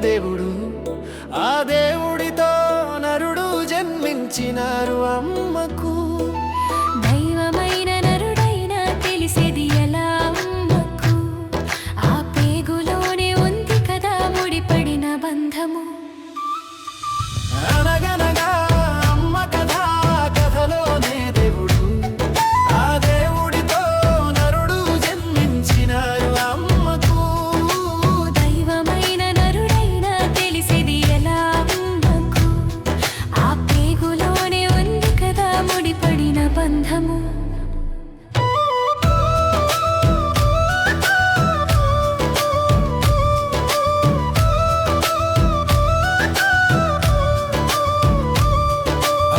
దేవుడు. ఆ దేవుడితో నరుడు జన్మించినారు అమ్మకు. దైవమైన నరుడైన తెలిసేది ఎలా అమ్మకు? ఆ పేగులోనే ఉంది కదా ముడిపడిన బంధము. అనగనగా అమ్మ కథ, కథలోనే దేవుడు. ఆ దేవుడితో నరుడు జన్మించినారు అమ్మకు. దైవమైన నరుడైన తెలిసేది ఎలా అమ్మకు? ఆ పేగులోనే ఉంది కదా ముడిపడిన బంధము.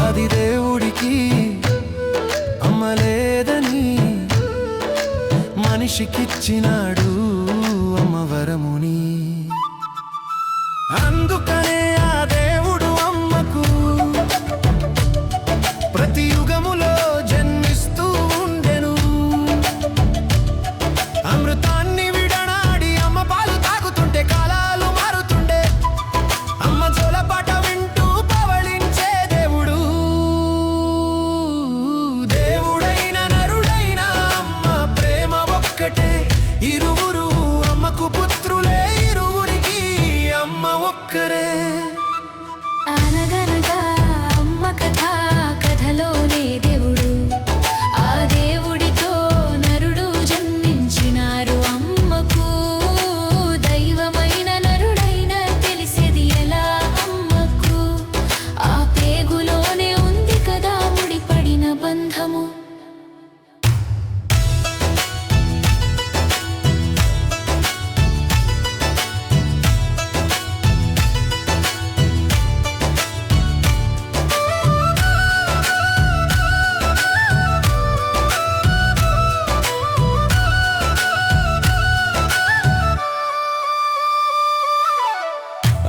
అది దేవుడికి అమ్మ లేదని మనిషికిచ్చినాడు అమ్మ వరముని. అందుకనే ఆ దేవుడు అమ్మకు ప్రతి యుగములో జన్మిస్తూ ఉండెను. అమృతాన్ని విడనాడి అమ్మ పాలు తాగుతుంటే కాలాలు మారుతుండే. అమ్మ జోలపాట వింటూ పవళించే దేవుడు. దేవుడైన నరుడైన అమ్మ ప్రేమ ఒక్కటే. ఇరువురు అమ్మకు పుత్రులే, ఇరువురికి అమ్మ ఒక్కరే. అనగనగా అమ్మ కథ, కథలోనే దేవుడు. ఆ దేవుడితో నరుడు జన్మించినారు అమ్మకు. దైవమైన నరుడైన తెలిసేది ఎలా అమ్మకు? ఆ పేగులోనే ఉంది కదా ముడిపడిన బంధము.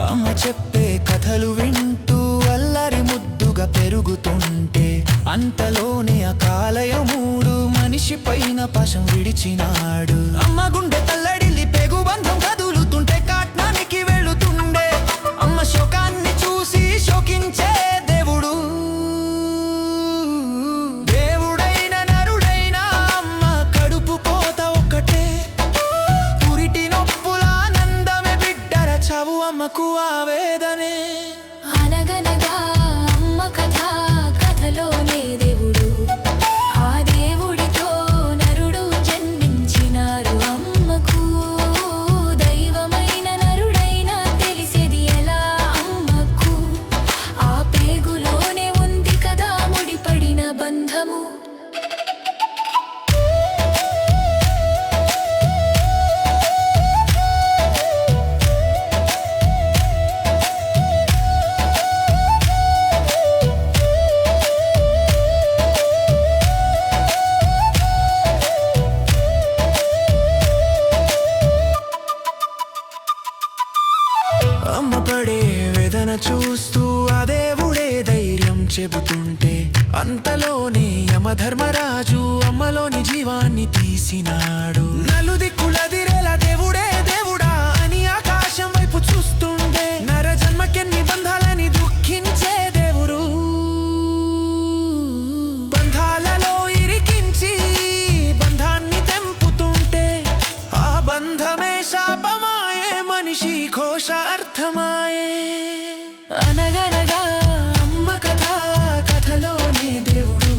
అమ్మ చెప్పే కథలు వింటూ అల్లరి ముద్దుగా పెరుగుతుంటే అంతలోనే ఆ కాలయమూడు మనిషి పైన పాశం విడిచినాడు. అమ్మ గుండె తల్లడిల్లి పెగు బంధం కదులుతుంటే కాట్నానికి వెళుతుండే. అమ్మ శోకాన్ని చూసి శోకించే దేవుడు. దేవుడైన నరుడైన అమ్మ కడుపు కోత ఒక్కటే. పురిటి నొప్పుల ఆనందమే బిడ్డర చావు అమ్మకు ఆవేదనే. అనగనగా అమ్మ కథ, కథలోనే దేవుడు. ఆ దేవుడితో నరుడు జన్మించినారు అమ్మకు. దైవమైన నరుడైన తెలిసేది ఎలా అమ్మకు? ఆ పేగులోనే ఉంది కదా ముడిపడిన బంధము. అమ్మ పడే వేదన చూస్తూ ఆ దేవుడే ధైర్యం చెబుతుంటే అంతలోనే యమధర్మరాజు అమ్మలోని జీవాన్ని తీసినాడు. నలుదిక్కులదిరేలా దేవుడే దేవుడా అని ఆకాశం వైపు చూస్తుండే. నర జన్మకెన్ని బంధాలని దుఃఖించే దేవుడు. బంధాలలో ఇరికించి బంధాన్ని తెంపుతుంటే ఆ బంధమే శాపమాయే, మనిషి ఘోష అర్థమాయే. అనగనగా అమ్మ కథ, కథలోనే దేవుడు.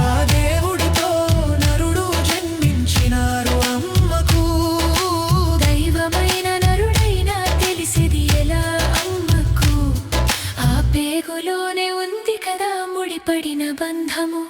ఆ దేవుడితో నరుడు జన్మించినారు అమ్మకు. దైవమైన నరుడైన తెలిసేది ఎలా అమ్మకు? ఆ పేగులోనే ఉంది కదా ముడిపడిన బంధము.